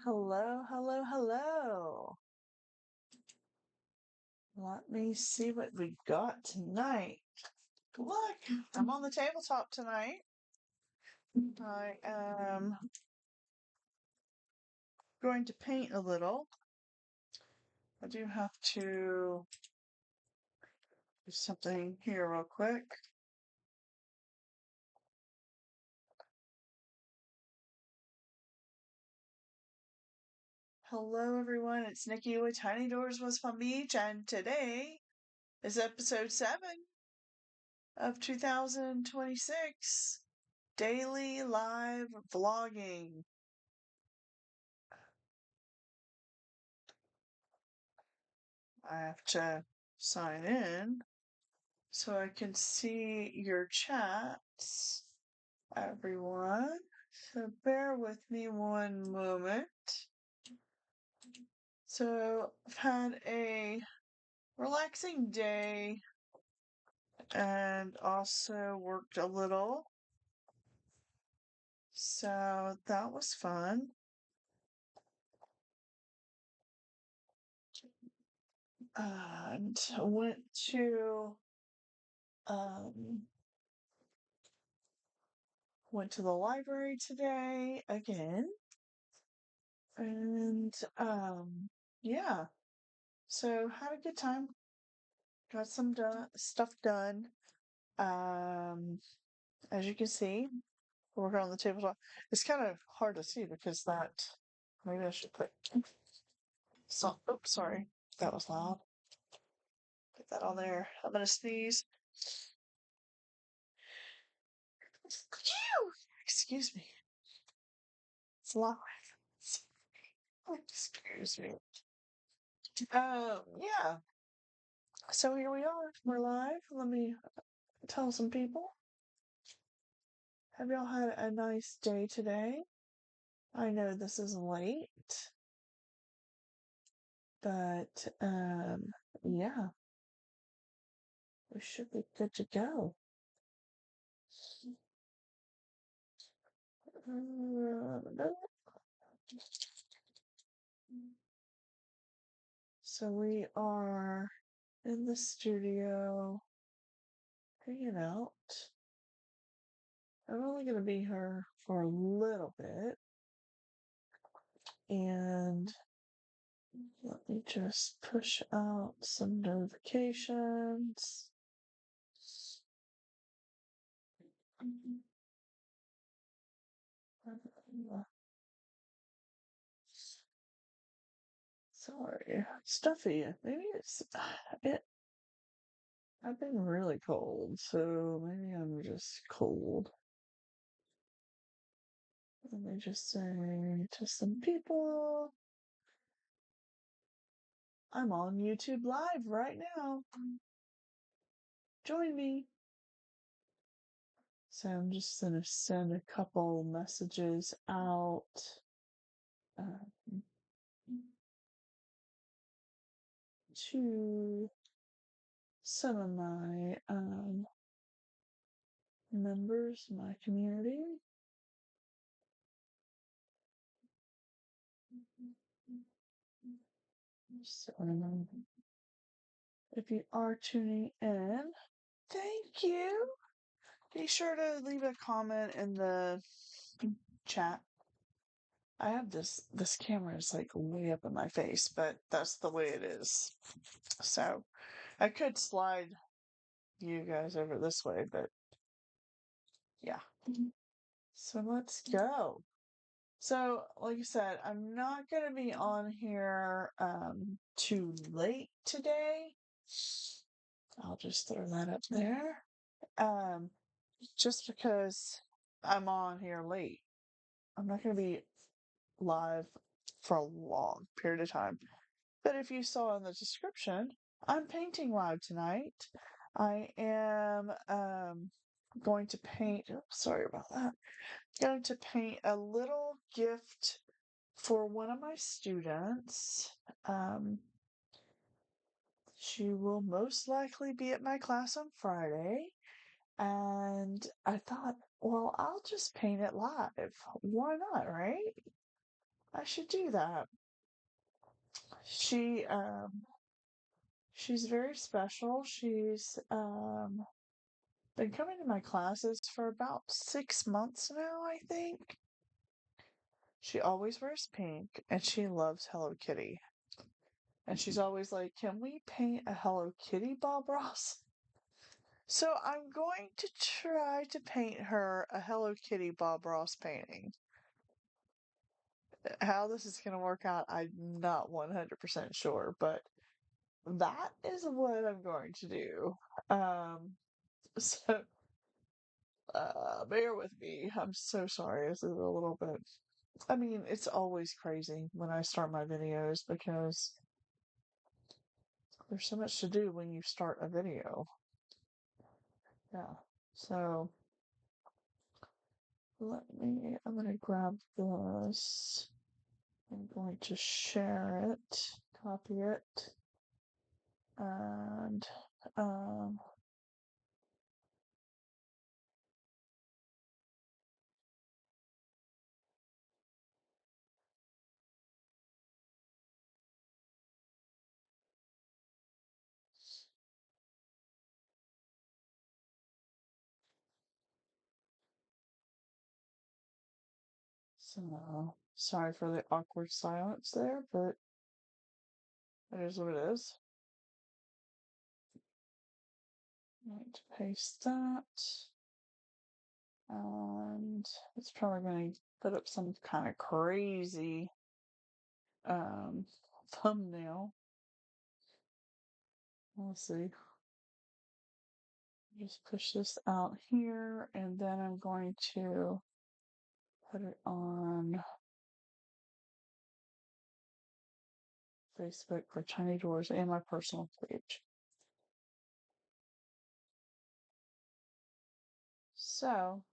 Hello, hello, hello. Let me see what we got tonight. Look, I'm on the tabletop tonight. I am going to paint a little. I do have to do something here real quick. Hello, everyone. It's Nickie with Tiny Doors WPB, and today is episode 7 of 2026 daily live vlogging. I have to sign in so I can see your chats, everyone. So bear with me one moment. So I've had a relaxing day and also worked a little. So that was fun. And went to um went to the library today again. And yeah. So had a good time. Got some stuff done. As you can see, we're working on the tabletop. It's kind of hard to see because that. Maybe I should put. So, oops, sorry, that was loud. Put that on there. I'm gonna sneeze. Excuse me. It's live. Excuse me. Yeah. So here we are. We're live. Let me tell some people. Have y'all had a nice day today? I know this is late, but yeah, we should be good to go. So we are in the studio hanging out. I'm only going to be here for a little bit. And let me just push out some notifications. Sorry, stuffy. Maybe it's it. I've been really cold, so maybe I'm just cold. Let me just say to some people, I'm on YouTube Live right now. Join me. So I'm just going to send a couple messages out. To some of my members, my community. So if you are tuning in, thank you. Be sure to leave a comment in the chat. I have this camera is like way up in my face, but that's the way it is. So I could slide you guys over this way, but yeah. So let's go. So, like I said, I'm not going to be on here too late today. I'll just throw that up there. Just because I'm on here late. I'm not going to be live for a long period of time. But if you saw in the description, I'm painting live tonight. I am going to paint, sorry about that, going to paint a little gift for one of my students. She will most likely be at my class on Friday. And I thought, well, I'll just paint it live. Why not, right? I should do that. She she's very special. She's been coming to my classes for about 6 months now, I think. She always wears pink and she loves Hello Kitty. And she's always like, "Can we paint a Hello Kitty, Bob Ross?" So I'm going to try to paint her a Hello Kitty Bob Ross painting. How this is going to work out, I'm not 100% sure, but that is what I'm going to do. Um, so bear with me. I'm so sorry. This is a little bit. I mean, it's always crazy when I start my videos because there's so much to do when you start a video. Yeah. So I'm going to grab this. I'm going to share it, copy it, and um, so sorry for the awkward silence there, but it is what it is. I'm going to paste that. And it's probably going to put up some kind of crazy um, thumbnail. Let's see. Just push this out here, and then I'm going to put it on Facebook for Tiny Doors and my personal page. So,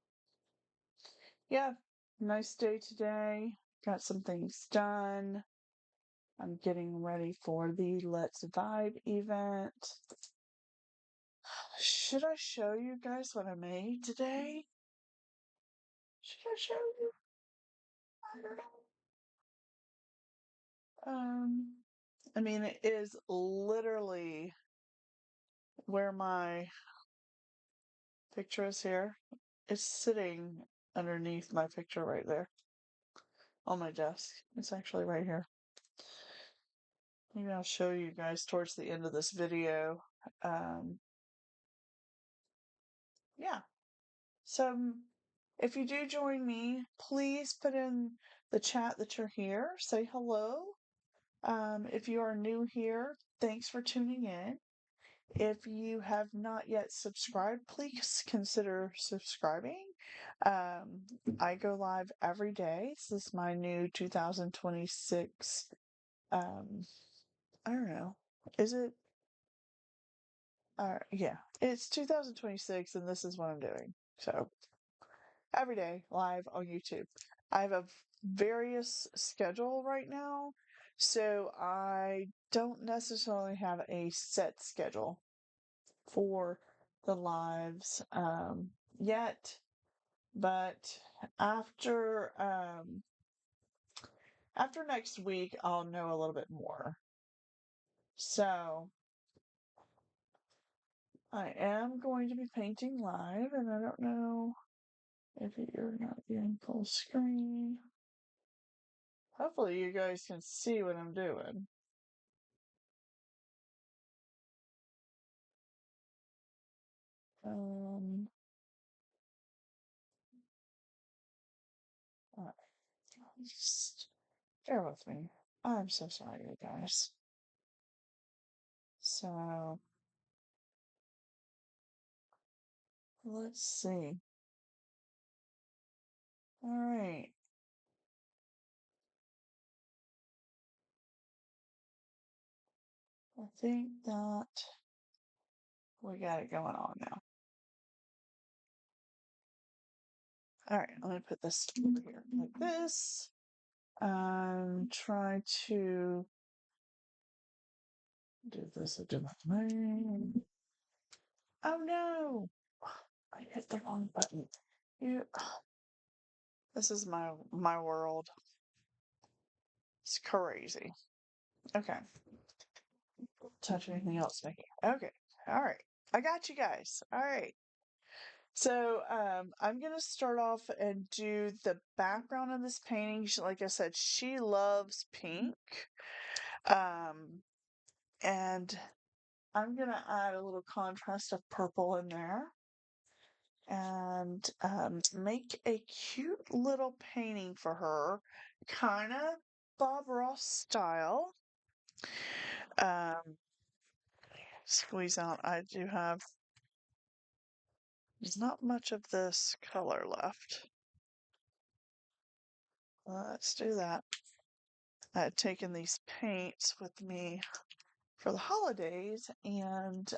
yeah, nice day today. Got some things done. I'm getting ready for the Let's Vibe event. Should I show you guys what I made today? Should I show you? I don't know. I mean, it is literally where my picture is here. It's sitting underneath my picture right there on my desk. It's actually right here. Maybe I'll show you guys towards the end of this video. Um, yeah. So if you do join me, please put in the chat that you're here. Say hello. If you are new here, thanks for tuning in. If you have not yet subscribed, please consider subscribing. I go live every day. This is my new 2026. I don't know. Is it? Yeah, it's 2026, and this is what I'm doing. So every day live on YouTube. I have a various schedule right now, so I don't necessarily have a set schedule for the lives yet, but after after next week I'll know a little bit more. So I am going to be painting live, and I don't know if you're not getting full screen. Hopefully you guys can see what I'm doing. Alright, just bear with me. I'm so sorry, you guys. So let's see. Alright. I think that we got it going on now. Alright, I'm gonna put this over here like this. Try to do this a different way. Oh no! I hit the wrong button. You This is my world. It's crazy. Okay. Touch anything else, Nickie? Okay. All right. I got you guys. All right. So I'm gonna start off and do the background of this painting. Like I said, she loves pink. Um, and I'm gonna add a little contrast of purple in there and make a cute little painting for her, kind of Bob Ross style. Um, Squeeze out. I do have, there's not much of this color left. Let's do that. I had taken these paints with me for the holidays, and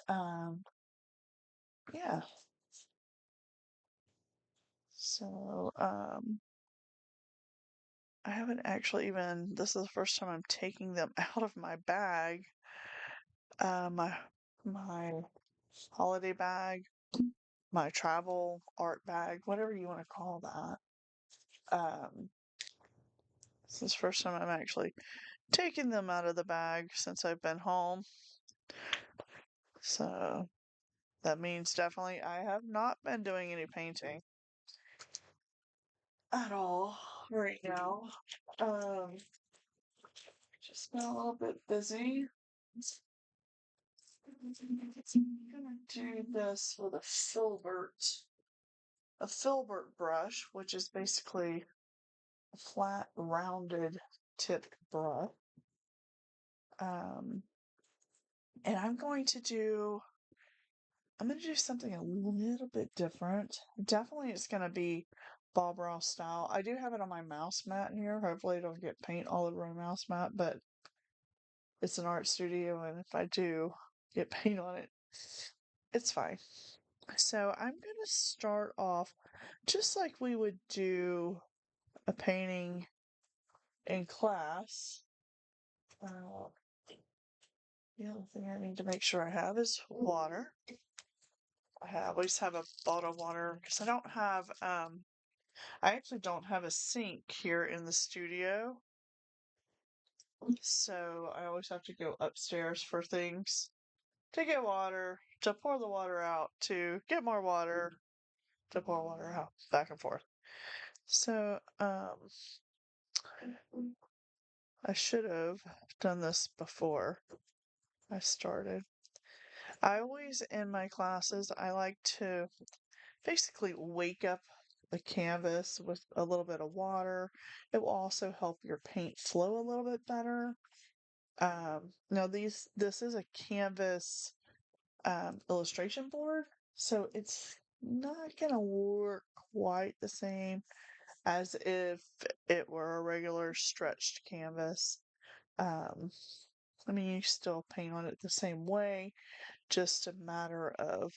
yeah. So I haven't actually even. This is the first time I'm taking them out of my bag. My holiday bag, my travel art bag, whatever you want to call that. This is the first time I'm actually taking them out of the bag since I've been home. So that means definitely I have not been doing any painting at all right now. Um, just been a little bit busy. I'm gonna do this with a filbert brush, which is basically a flat, rounded tipped brush. Um, and I'm gonna do something a little bit different. Definitely it's gonna be Bob Ross style. I do have it on my mouse mat here. Hopefully I don't get paint all over my mouse mat, but it's an art studio and if I do get paint on it, it's fine. So I'm gonna start off just like we would do a painting in class. Uh, the other thing I need to make sure I have is water. I always have a bottle of water because I actually don't have a sink here in the studio. So I always have to go upstairs for things to get water, to pour the water out, to get more water, to pour water out, back and forth. So, I should have done this before I started. I always, in my classes, I like to basically wake up the canvas with a little bit of water. It will also help your paint flow a little bit better. Now this is a canvas illustration board, so it's not gonna work quite the same as if it were a regular stretched canvas. Um, I mean, you still paint on it the same way, just a matter of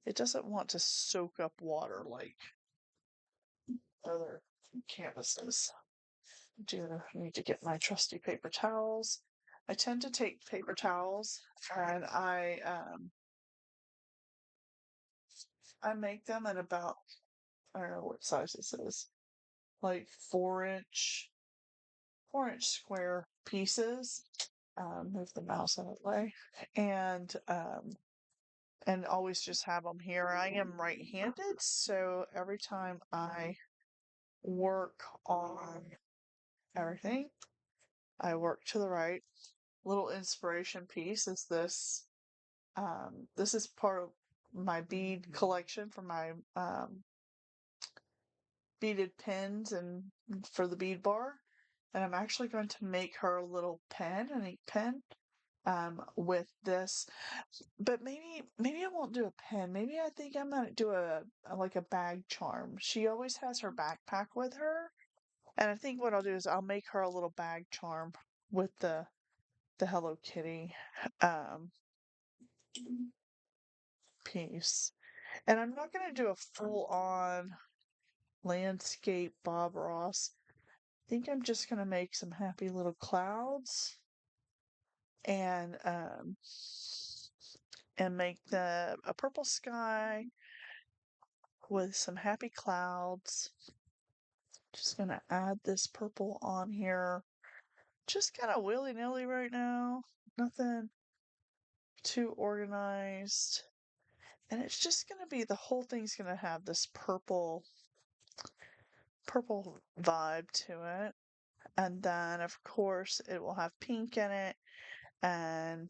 it doesn't want to soak up water like other canvases. I do need to get my trusty paper towels. I tend to take paper towels and I make them in about I don't know what size this is. Like 4-inch square pieces. Move the mouse out of the way. And always just have them here. I am right-handed, so every time I work on everything, I work to the right. Little inspiration piece is this. This is part of my bead collection for my beaded pins and for the bead bar. And I'm actually going to make her a little pen, an ink pen, with this. But maybe I won't do a pen. Maybe I think I'm gonna do like a bag charm. She always has her backpack with her, and I think what I'll do is I'll make her a little bag charm with the Hello Kitty um piece. And I'm not gonna do a full on landscape Bob Ross. I think I'm just gonna make some happy little clouds and make the a purple sky with some happy clouds. Just gonna add this purple on here. Just kind of willy-nilly right now. Nothing too organized. And it's just gonna be, the whole thing's gonna have this purple vibe to it. And then of course it will have pink in it, and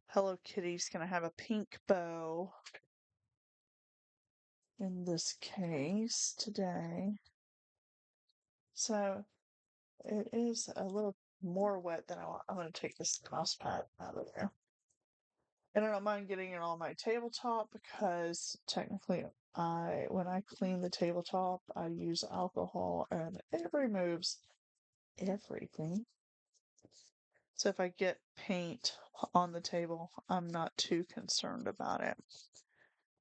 Hello Kitty's gonna have a pink bow in this case today. So it is a little more wet than I want. I'm gonna take this mouse pad out of there. And I don't mind getting it on my tabletop because technically when I clean the tabletop, I use alcohol and it removes everything. So if I get paint on the table, I'm not too concerned about it.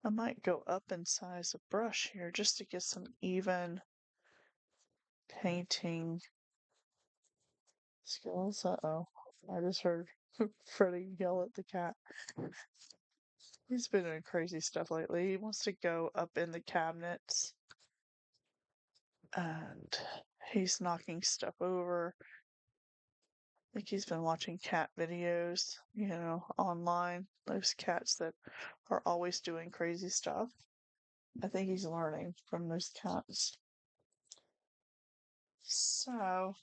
I might go up in size of brush here just to get some even painting skills. Uh-oh. I just heard Freddie yell at the cat. He's been doing crazy stuff lately. He wants to go up in the cabinets and he's knocking stuff over. I think he's been watching cat videos, online. Those cats that are always doing crazy stuff. I think he's learning from those cats. So,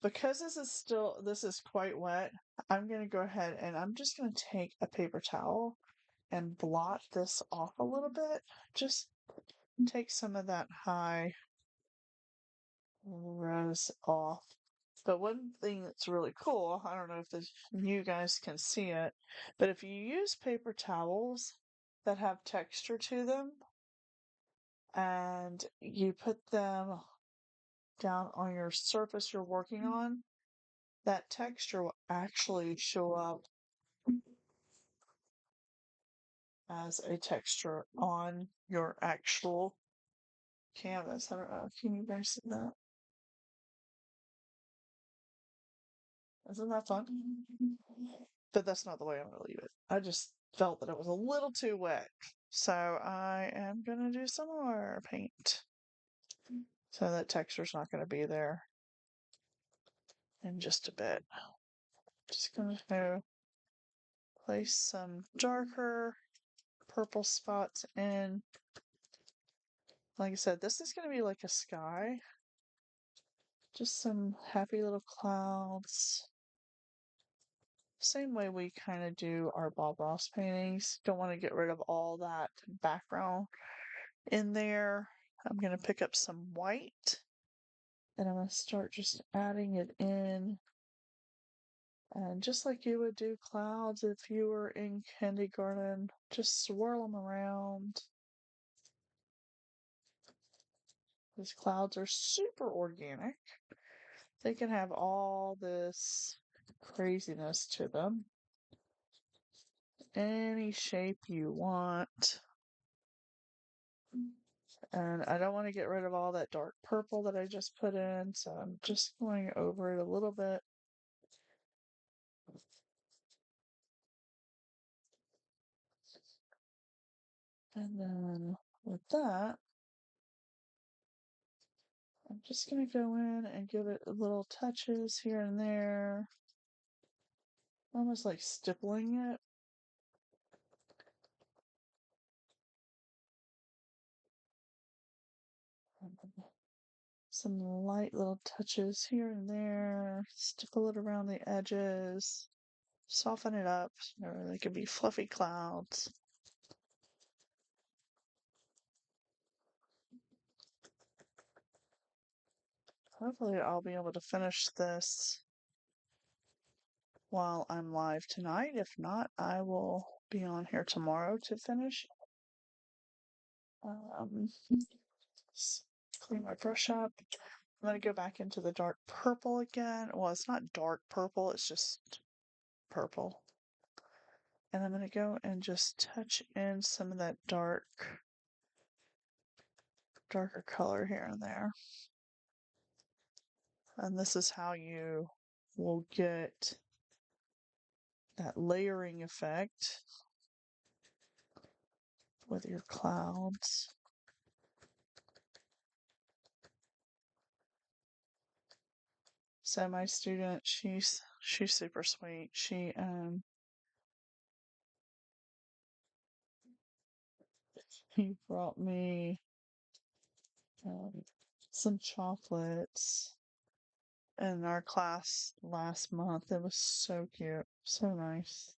because this is quite wet, I'm going to go ahead and I'm just going to take a paper towel and blot this off a little bit. Just take some of that high res off. But one thing that's really cool, I don't know if you guys can see it, but if you use paper towels that have texture to them and you put them down on your surface you're working on, that texture will actually show up as a texture on your actual canvas. I don't know. Can you guys see that? Isn't that fun? But that's not the way I'm going to leave it. I just felt that it was a little too wet. So I am going to do some more paint. So that texture's not going to be there in just a bit. Just going to place some darker purple spots in. Like I said, this is going to be like a sky. Just some happy little clouds. Same way we kind of do our Bob Ross paintings. Don't want to get rid of all that background in there. I'm going to pick up some white and I'm going to start just adding it in. And just like you would do clouds if you were in kindergarten, just swirl them around. These clouds are super organic. They can have all this craziness to them. Any shape you want. And I don't want to get rid of all that dark purple that I just put in, so I'm just going over it a little bit. And then with that, I'm just going to go in and give it little touches here and there, almost like stippling it. Some light little touches here and there, stipple it around the edges, soften it up, or they could be fluffy clouds. Hopefully I'll be able to finish this while I'm live tonight. If not, I will be on here tomorrow to finish. Clean my brush up. I'm going to go back into the dark purple again. Well, it's not dark purple, it's just purple. And I'm going to go and just touch in some of that darker color here and there. And this is how you will get that layering effect with your clouds. So my student, she's super sweet. He brought me um, some chocolates in our class last month. It was so cute, so nice.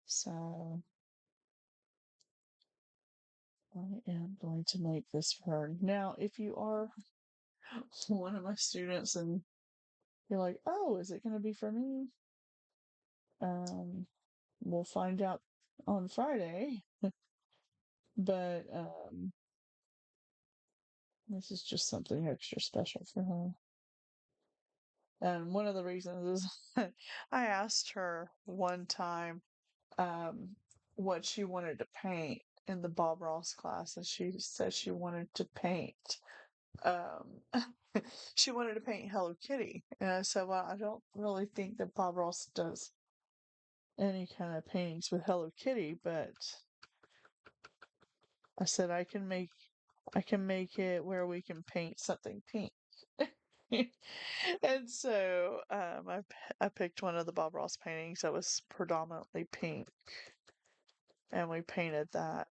So I am going to make this for her. Now, if you are one of my students and you're like, oh, is it going to be for me? Um, we'll find out on Friday. But this is just something extra special for her. And one of the reasons is I asked her one time um, what she wanted to paint in the Bob Ross class, and she said she wanted to paint. Um, she wanted to paint Hello Kitty, and I said, "Well, I don't really think that Bob Ross does any kind of paintings with Hello Kitty, but I said I can make it where we can paint something pink." And so I picked one of the Bob Ross paintings that was predominantly pink, and we painted that,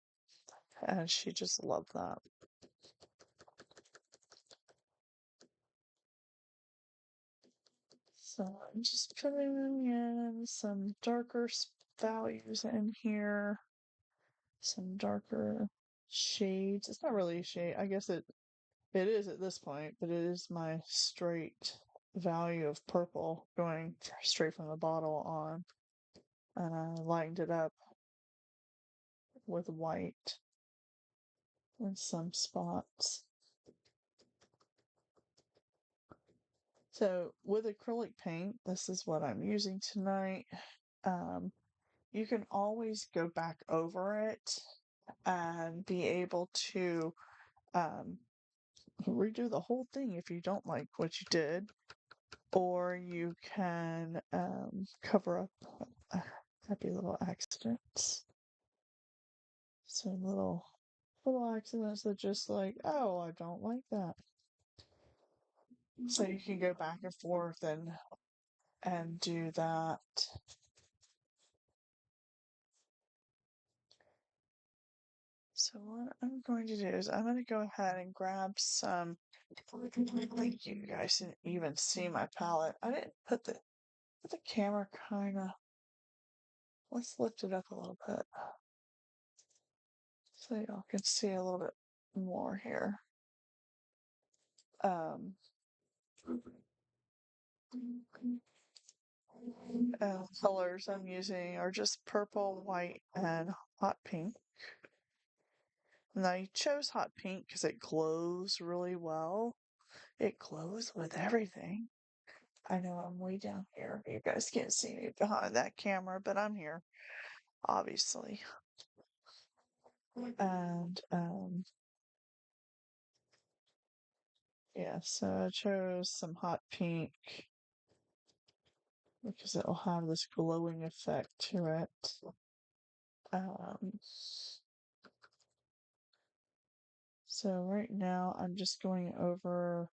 and she just loved that. So I'm just putting in some darker values in here, some darker shades. It's not really a shade. I guess it is at this point, but it is my straight value of purple going straight from the bottle on. And I lightened it up with white in some spots. So with acrylic paint, this is what I'm using tonight. Um, you can always go back over it and be able to um, redo the whole thing if you don't like what you did, or you can cover up happy little accidents. So little accidents that just like, oh, I don't like that. So you can go back and forth and do that. So what I'm going to do is I'm going to go ahead and grab some. I think you guys didn't even see my palette. I didn't put the camera kind of. Let's lift it up a little bit so y'all can see a little bit more here. Um, Colors I'm using are just purple, white, and hot pink. And I chose hot pink because it glows really well. It glows with everything. I know I'm way down here. You guys can't see me behind that camera, but I'm here, obviously. And yeah, so I chose some hot pink because it'll have this glowing effect to it. Um, so right now I'm just going over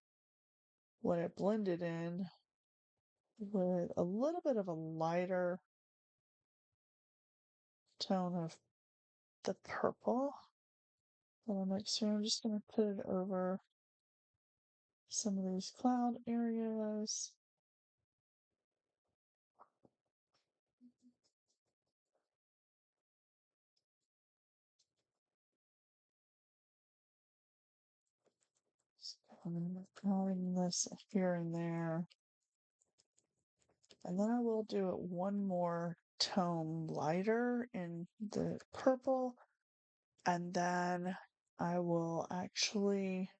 what I blended in with a little bit of a lighter tone of the purple. And I'm just going to put it over some of these cloud areas. I'm adding this here and there. And then I will do it one more tone lighter in the purple. And then I will actually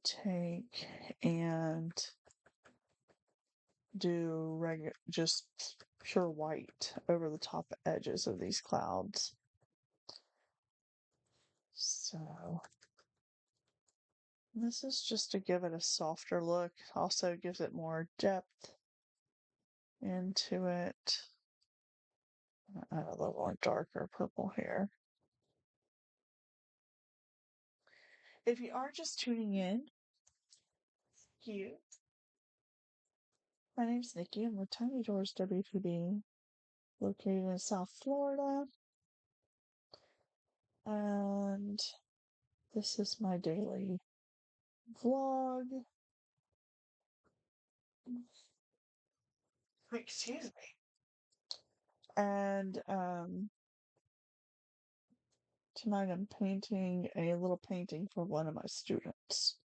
take and do just pure white over the top edges of these clouds. So this is just to give it a softer look. Also gives it more depth into it. I have a little more darker purple here. If you are just tuning in, you. My name's Nickie. I'm with Tiny Doors WPB, located in South Florida. And this is my daily vlog. Excuse me. And tonight I'm painting a little painting for one of my students.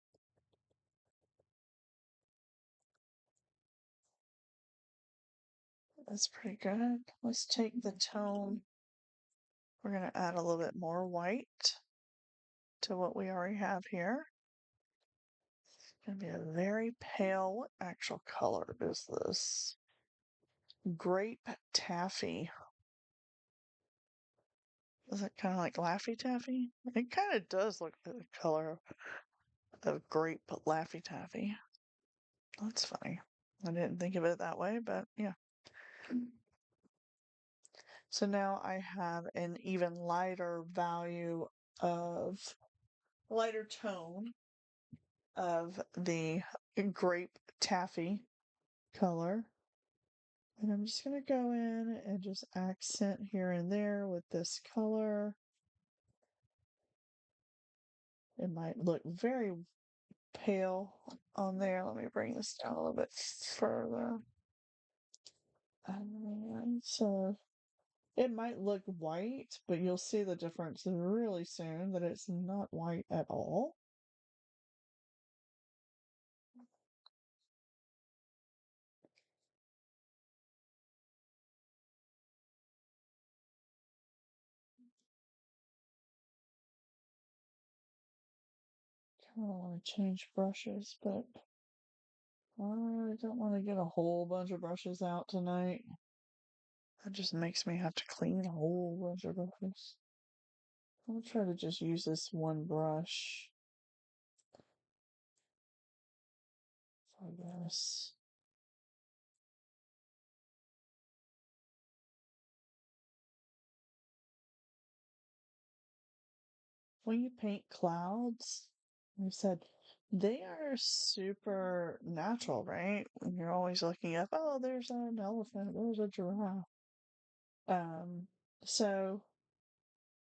That's pretty good. Let's take the tone. We're going to add a little bit more white to what we already have here. It's going to be a very pale, what actual color is this? Grape taffy. Is it kind of like Laffy Taffy? It kind of does look like the color of grape Laffy Taffy. That's funny. I didn't think of it that way, but yeah. So now I have an even lighter value of lighter tone of the grape taffy color. And I'm just going to go in and just accent here and there with this color. It might look very pale on there. Let me bring this down a little bit further. So it might look white, but you'll see the difference really soon that it's not white at all. Kind of want to change brushes, but I don't want to get a whole bunch of brushes out tonight. That just makes me have to clean a whole bunch of brushes. I'll try to just use this one brush for this. When you paint clouds, I said they are super natural, right? When you're always looking up, oh, there's an elephant, there's a giraffe. Um, so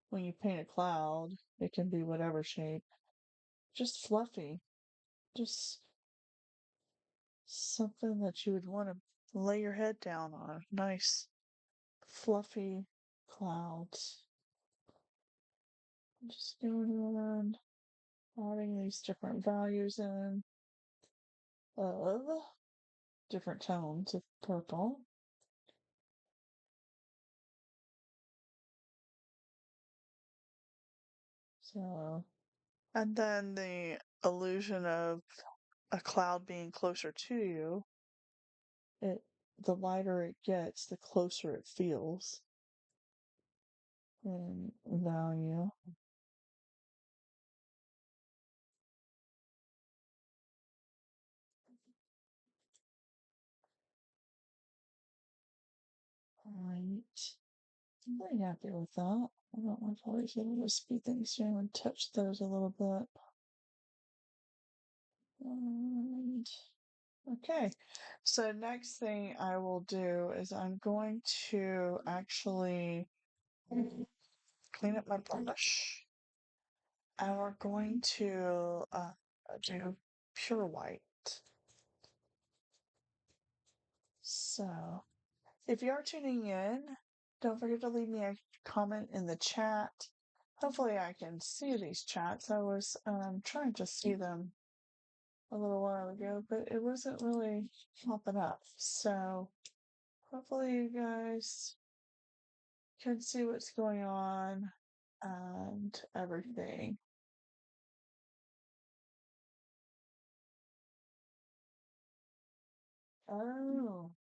when you paint a cloud, it can be whatever shape, just fluffy, just something that you would want to lay your head down on. Nice, fluffy clouds. Just going around, adding these different values in of different tones of purple. So, and then the illusion of a cloud being closer to you, it the lighter it gets, the closer it feels in value. Right. I'm pretty happy with that. I don't know if I was able to speed things down and touch those a little bit. And okay, so next thing I will do is I'm going to actually clean up my brush. And we're going to do pure white. So, if you are tuning in, don't forget to leave me a comment in the chat. Hopefully, I can see these chats. I was trying to see them a little while ago, but it wasn't really popping up. So, hopefully, you guys can see what's going on and everything. Oh,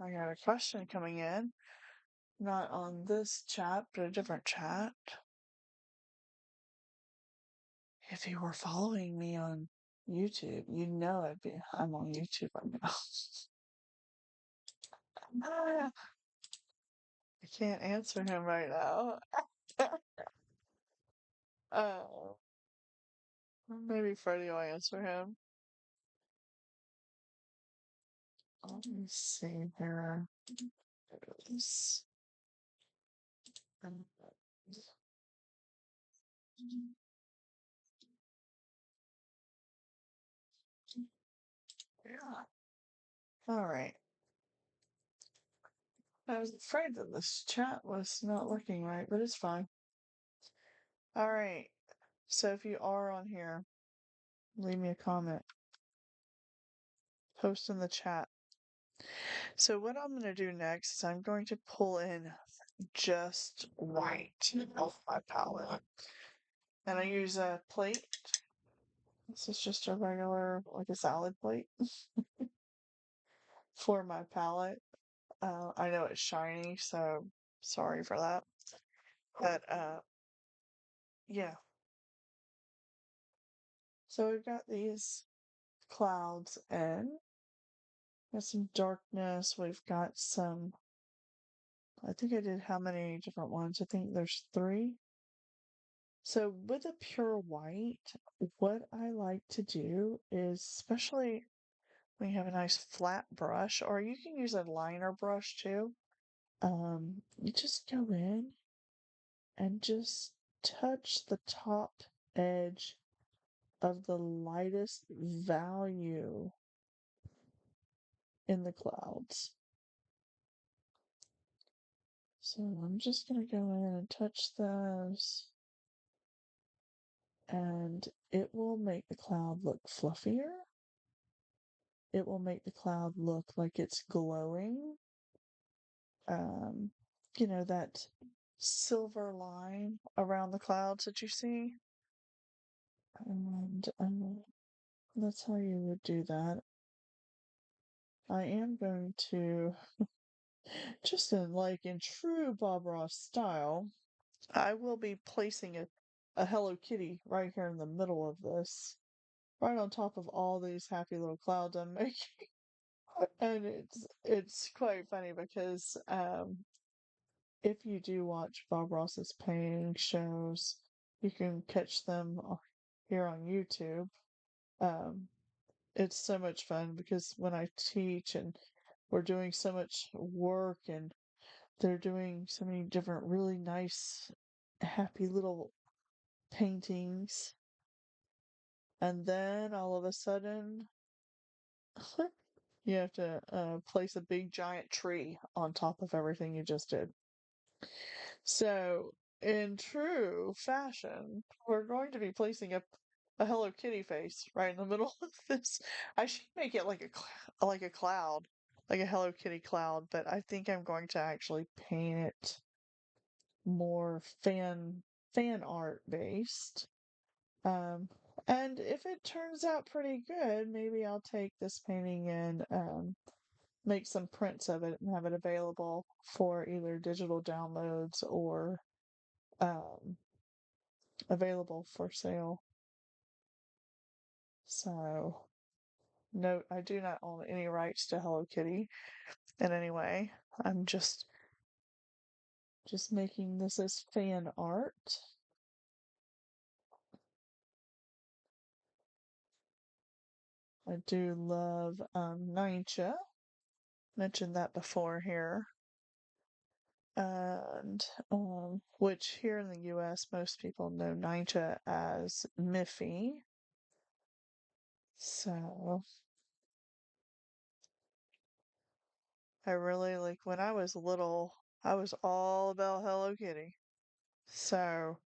I got a question coming in. Not on this chat, but a different chat. If you were following me on YouTube, you know I'm on YouTube right now. Ah, I can't answer him right now. Oh, maybe Freddie will answer him. Let me see here. It is. Yeah. All right. I was afraid that this chat was not working right, but it's fine. All right. So if you are on here, leave me a comment, post in the chat. So what I'm going to do next is I'm going to pull in just white off my palette. And I use a plate. This is just a regular, like a salad plate for my palette. I know it's shiny, so sorry for that. But yeah. So we've got these clouds in. Got some darkness. We've got some. I think I did how many different ones? I think there's three. So with a pure white, what I like to do is, especially when you have a nice flat brush, or you can use a liner brush too. You just go in and just touch the top edge of the lightest value in the clouds. So I'm just going to go in and touch those, and it will make the cloud look fluffier. It will make the cloud look like it's glowing. Um, that silver line around the clouds that you see. And that's how you would do that. I am going to, just in true Bob Ross style, I will be placing a Hello Kitty right here in the middle of this, right on top of all these happy little clouds I'm making. And it's quite funny because if you do watch Bob Ross's painting shows, you can catch them here on YouTube. Um, it's so much fun because when I teach and we're doing so much work and they're doing so many different really nice, happy little paintings, and then all of a sudden you have to place a big giant tree on top of everything you just did. So, in true fashion, we're going to be placing a Hello Kitty face right in the middle of this. I should make it like like a cloud, like a Hello Kitty cloud, but I think I'm going to actually paint it more fan art based. Um, and if it turns out pretty good, maybe I'll take this painting and make some prints of it and have it available for either digital downloads or um, available for sale. So, note, I do not own any rights to Hello Kitty in any way. I'm just making this as fan art. I do love Ninja. Mentioned that before here. And which here in the US most people know Ninja as Miffy. So I really like when I was little, I was all about Hello Kitty. So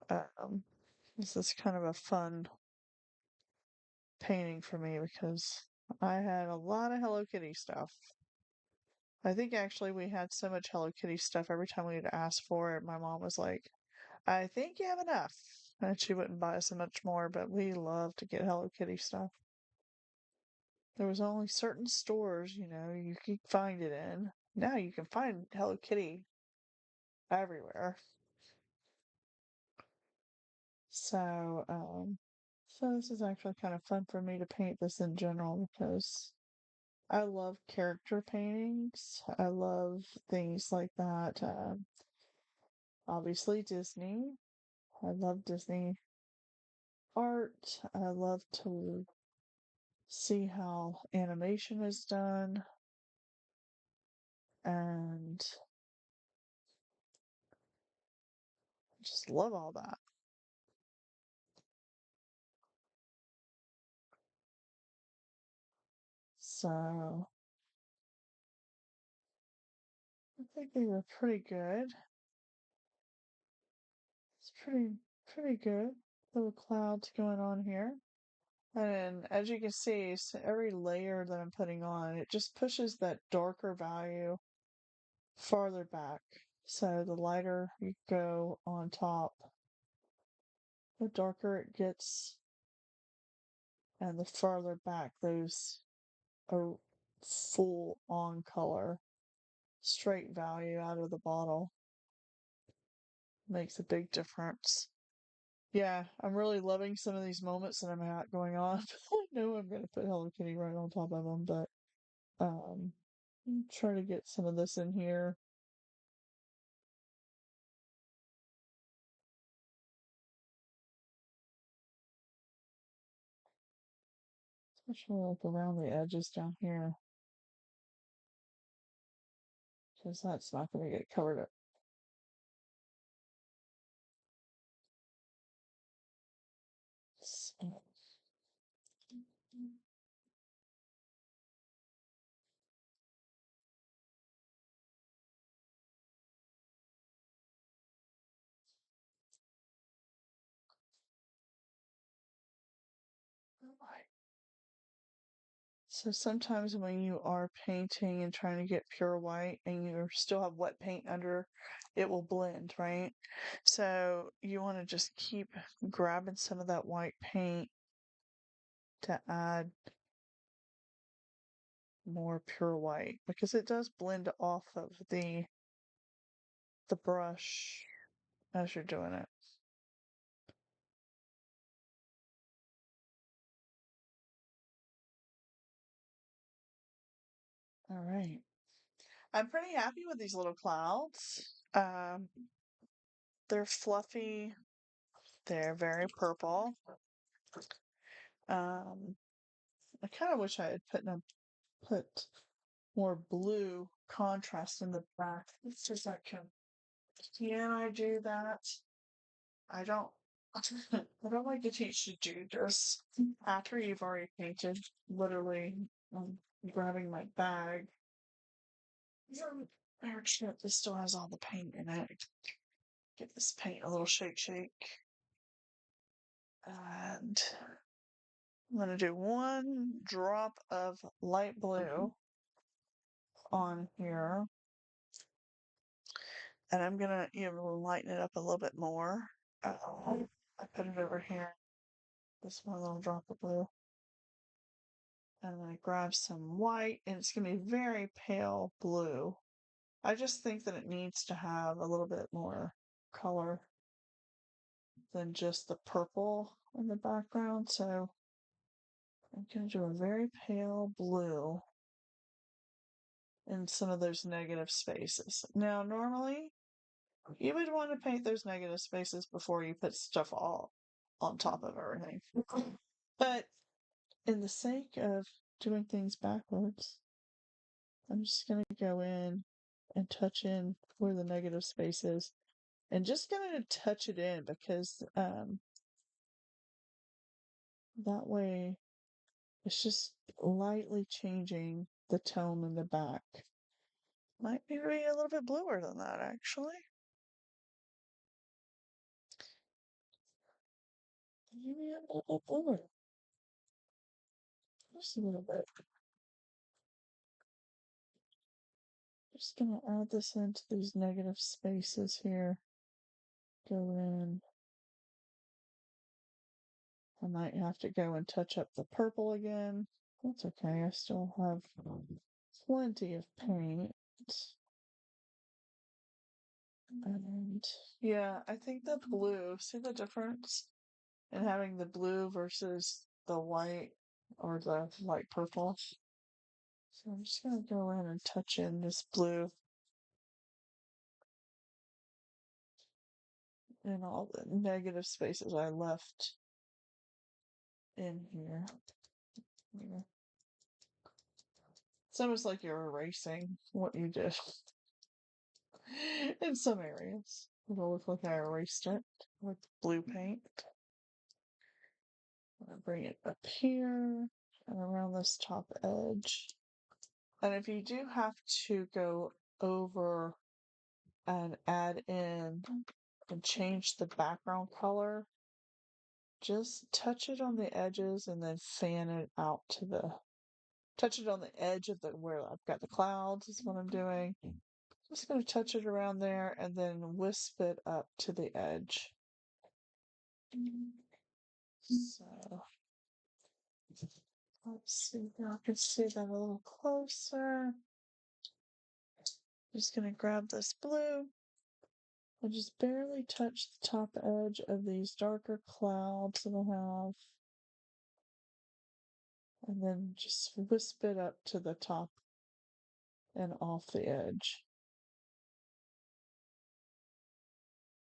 um this is kind of a fun painting for me because I had a lot of Hello Kitty stuff. I think actually we had so much Hello Kitty stuff every time we'd ask for it, my mom was like, I think you have enough. And she wouldn't buy us much more, but we love to get Hello Kitty stuff. There was only certain stores, you could find it in. Now you can find Hello Kitty everywhere. So, so this is actually kind of fun for me to paint this in general because I love character paintings. I love things like that. Obviously Disney. I love Disney art. I love to see how animation is done, and just love all that. So I think they were pretty good. It's pretty good. Little clouds going on here. And as you can see, so every layer that I'm putting on, it just pushes that darker value farther back. So the lighter you go on top, the darker it gets, and the farther back those are full on color, straight value out of the bottle. Makes a big difference. Yeah, I'm really loving some of these moments that I'm at going on. I know I'm gonna put Hello Kitty right on top of them, but um, try to get some of this in here. Especially like around the edges down here, because that's not going to get covered up. So, so sometimes when you are painting and trying to get pure white and you still have wet paint under, it will blend, right? So you want to just keep grabbing some of that white paint to add more pure white because it does blend off of the brush as you're doing it. All right. I'm pretty happy with these little clouds. They're fluffy. They're very purple. Um, I kind of wish I had put more blue contrast in the back. It's just like, can I do that? I don't. I don't like to teach you to do this after you've already painted. Literally, I'm grabbing my bag. Actually, this still has all the paint in it. Give this paint a little shake. And I'm going to do one drop of light blue on here. And I'm going to even lighten it up a little bit more. I put it over here. This one little drop of blue. And then I grab some white, and it's going to be very pale blue. I just think that it needs to have a little bit more color than just the purple in the background. So I'm going to do a very pale blue in some of those negative spaces. Now, normally, you would want to paint those negative spaces before you put stuff all on top of everything. But in the sake of doing things backwards, I'm just going to go in and touch in where the negative space is. And just going to touch it in because that way it's just lightly changing the tone in the back. Might be a little bit bluer than that, actually. Maybe a little bit bluer. Just a little bit. Just gonna add this into these negative spaces here. Go in. I might have to go and touch up the purple again. That's okay, I still have plenty of paint. And yeah, I think the blue, see the difference in having the blue versus the white or the light purple? So I'm just gonna go in and touch in this blue in all the negative spaces I left in here. It's almost like you're erasing what you did in some areas. It'll look like I erased it with blue paint. I'm gonna bring it up here and around this top edge. And if you do have to go over and add in and change the background color, just touch it on the edges and then fan it out to the touch it on the edge of the where I've got the clouds is what I'm doing. Just going to touch it around there and then wisp it up to the edge. So let's see if I can see that a little closer. Just going to grab this blue and just barely touch the top edge of these darker clouds that I have. And then just wisp it up to the top and off the edge.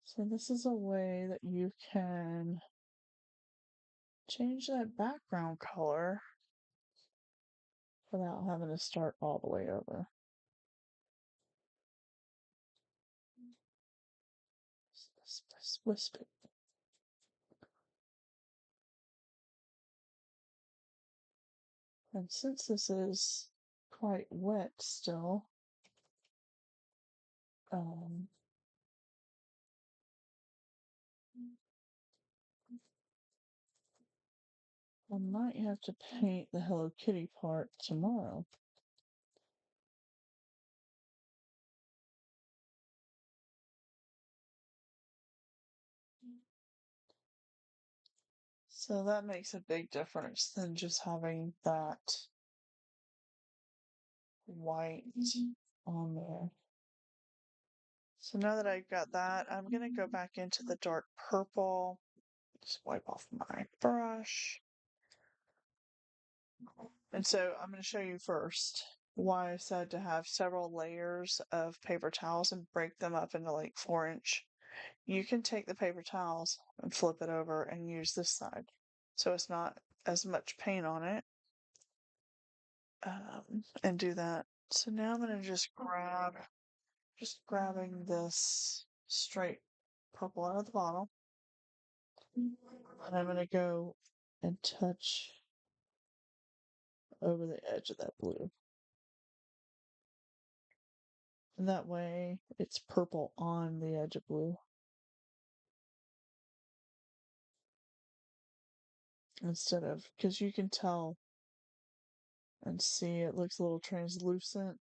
So this is a way that you can change that background color without having to start all the way over. Wisp it. And since this is quite wet still, um, I might have to paint the Hello Kitty part tomorrow. So that makes a big difference than just having that white on there. So now that I've got that, I'm going to go back into the dark purple. Just wipe off my brush. And so I'm going to show you first why I said to have several layers of paper towels and break them up into like 4-inch. You can take the paper towels and flip it over and use this side. So it's not as much paint on it. And do that. So now I'm going to just grabbing this straight purple out of the bottle. And I'm going to go and touch over the edge of that blue. And that way it's purple on the edge of blue. Instead of, because you can tell and see it looks a little translucent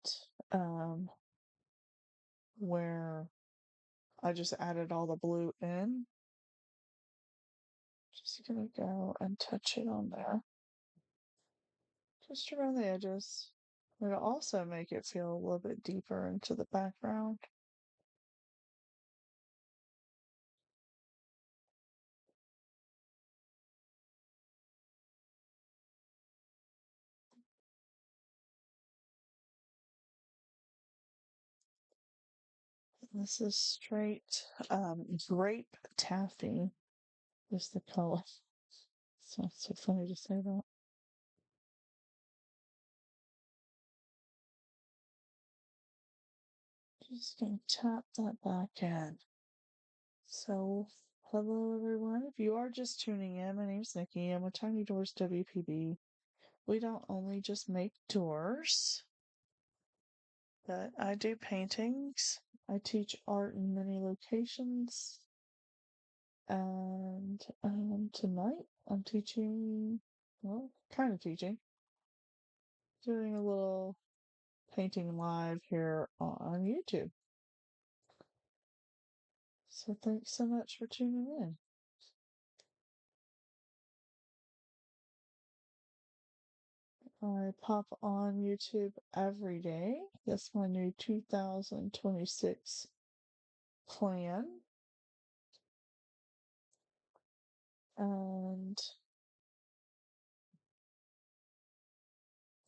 where I just added all the blue in. Just gonna go and touch it on there. Just around the edges. It'll also make it feel a little bit deeper into the background. This is straight grape taffy is the color. Sounds so funny to say that. Just gonna tap that back in. So, hello everyone. If you are just tuning in, my name's Nickie. I'm with Tiny Doors WPB. We don't only just make doors, but I do paintings. I teach art in many locations. And tonight I'm teaching, well, kind of teaching, doing a little painting live here on YouTube. So thanks so much for tuning in. I pop on YouTube every day. That's my new 2026 plan. And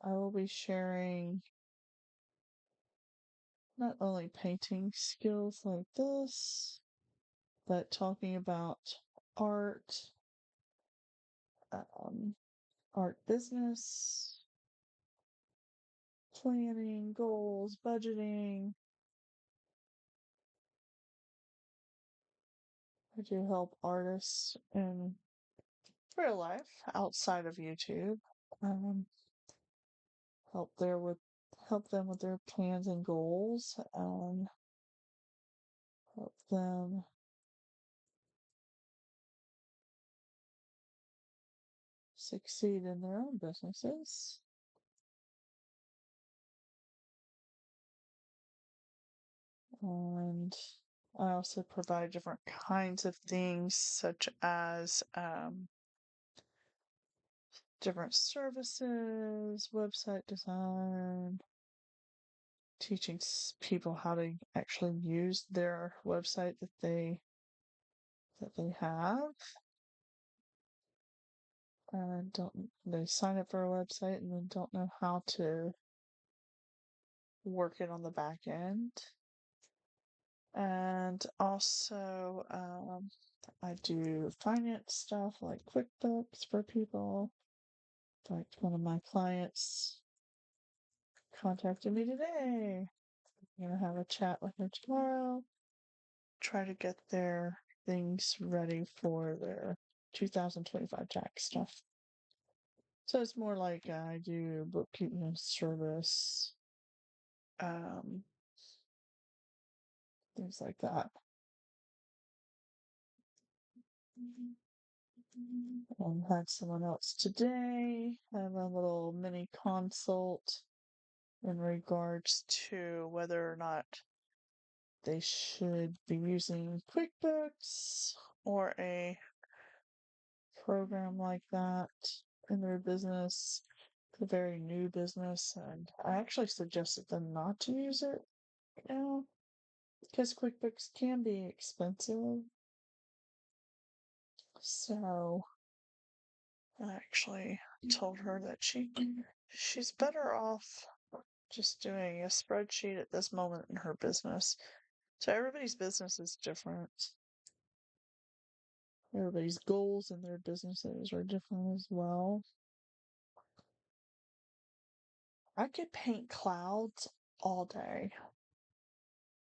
I will be sharing not only painting skills like this, but talking about art, art business, planning, goals, budgeting. I do help artists in real life outside of YouTube. Um, help there with help them with their plans and goals. Help them succeed in their own businesses. And I also provide different kinds of things, such as different services, website design, teaching people how to actually use their website that they have. And don't they sign up for a website and then don't know how to work it on the back end. And also, I do finance stuff like QuickBooks for people. In fact, one of my clients contacted me today. I'm gonna have a chat with her tomorrow. Try to get their things ready for their 2025 tax stuff. So it's more like I do bookkeeping service, um, things like that. Had someone else today have a little mini consult in regards to whether or not they should be using QuickBooks or a program like that in their business. It's a very new business, and I actually suggested them not to use it now because QuickBooks can be expensive. So I actually told her that she's better off just doing a spreadsheet at this moment in her business. So everybody's business is different. Everybody's goals in their businesses are different as well. I could paint clouds all day.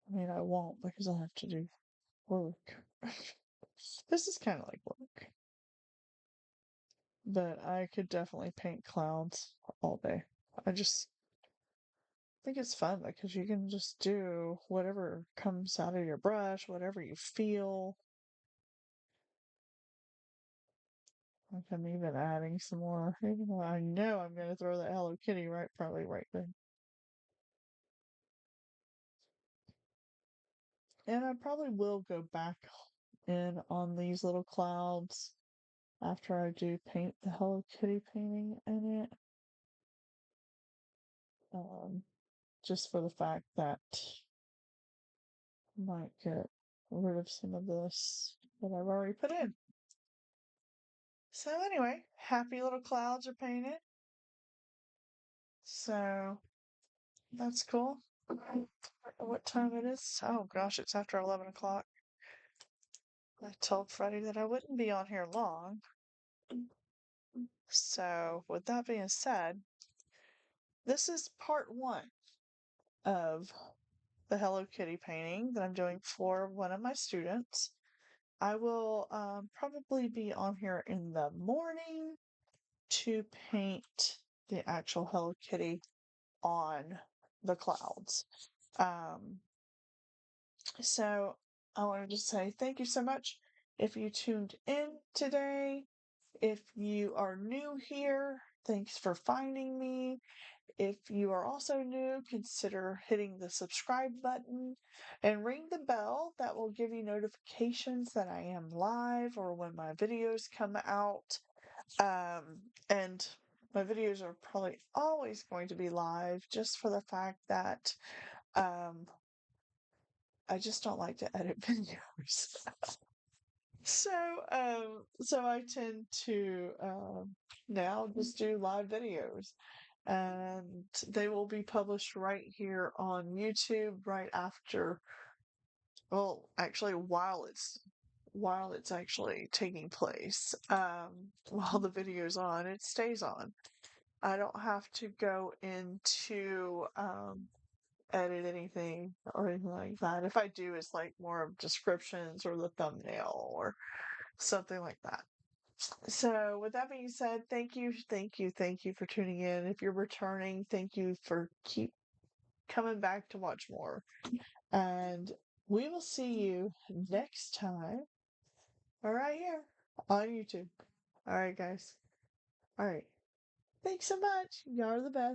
I mean, I won't because I have to do work. This is kind of like work. But I could definitely paint clouds all day. I just think it's fun because you can just do whatever comes out of your brush, whatever you feel. Like I'm even adding some more, even though I know I'm going to throw that Hello Kitty probably right there. And I probably will go back in on these little clouds after I do paint the Hello Kitty painting in it. Just for the fact that I might get rid of some of this that I've already put in. So anyway, happy little clouds are painted. So that's cool. What time it is? Oh gosh, it's after 11 o'clock. I told Freddie that I wouldn't be on here long. So, with that being said, this is part one of the Hello Kitty painting that I'm doing for one of my students. I will probably be on here in the morning to paint the actual Hello Kitty on the clouds. Um, so I wanted to say thank you so much if you tuned in today. If you are new here, thanks for finding me. If you are also new, consider hitting the subscribe button and ring the bell. That will give you notifications that I am live or when my videos come out. And my videos are probably always going to be live just for the fact that um, I just don't like to edit videos. So I tend to now just do live videos, and they will be published right here on YouTube right after. Well, actually, while it's actually taking place, while the video's on, it stays on. I don't have to go into edit anything or anything like that. If I do, it's like more of descriptions or the thumbnail or something like that. So, with that being said, thank you, thank you, thank you for tuning in. If you're returning, thank you for keep coming back to watch more. And we will see you next time, right here on YouTube. All right, guys. All right. Thanks so much. Y'all are the best.